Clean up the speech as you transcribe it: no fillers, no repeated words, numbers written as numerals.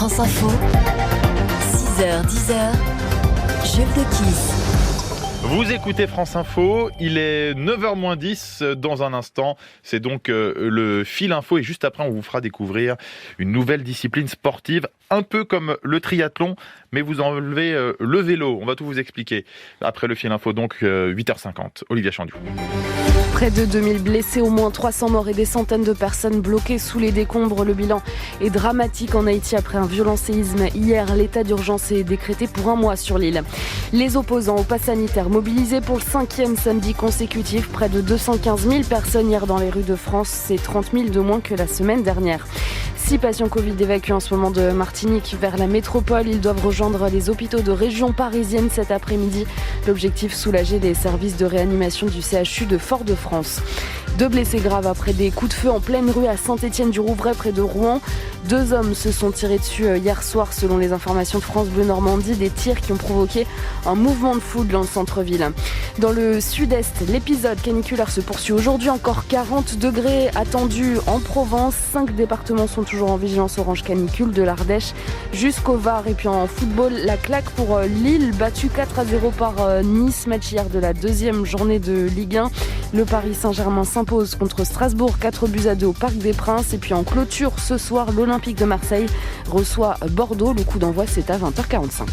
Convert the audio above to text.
France Info, 6h, 10h, Jules de Kiss. Vous écoutez France Info, il est 9h-10 dans un instant. C'est donc le fil info et juste après on vous fera découvrir une nouvelle discipline sportive, un peu comme le triathlon, mais vous enlevez le vélo. On va tout vous expliquer. Après le fil info, donc 8h50. Olivia Chandiou. Près de 2000 blessés, au moins 300 morts et des centaines de personnes bloquées sous les décombres. Le bilan est dramatique en Haïti après un violent séisme. Hier, l'état d'urgence est décrété pour un mois sur l'île. Les opposants au pass sanitaire mobilisés pour le 5e samedi consécutif. Près de 215 000 personnes hier dans les rues de France. C'est 30 000 de moins que la semaine dernière. 6 patients Covid évacués en ce moment de Martinique vers la métropole. Ils doivent rejoindre les hôpitaux de région parisienne cet après-midi. L'objectif, soulager les services de réanimation du CHU de Fort-de-France. 2 blessés graves après des coups de feu en pleine rue à Saint-Étienne-du-Rouvray près de Rouen. 2 hommes se sont tirés dessus hier soir selon les informations de France Bleu Normandie. Des tirs qui ont provoqué un mouvement de foule dans le centre-ville. Dans le sud-est, l'épisode caniculaire se poursuit aujourd'hui. Encore 40 degrés attendus en Provence. 5 départements sont toujours en vigilance orange canicule, de l'Ardèche jusqu'au Var. Et puis en football, la claque pour Lille, battue 4-0 par Nice, match hier de la 2e journée de Ligue 1. Le Paris Saint-Germain s'impose contre Strasbourg, 4-2 au Parc des Princes. Et puis en clôture ce soir, l'Olympique de Marseille reçoit Bordeaux. Le coup d'envoi, c'est à 20h45.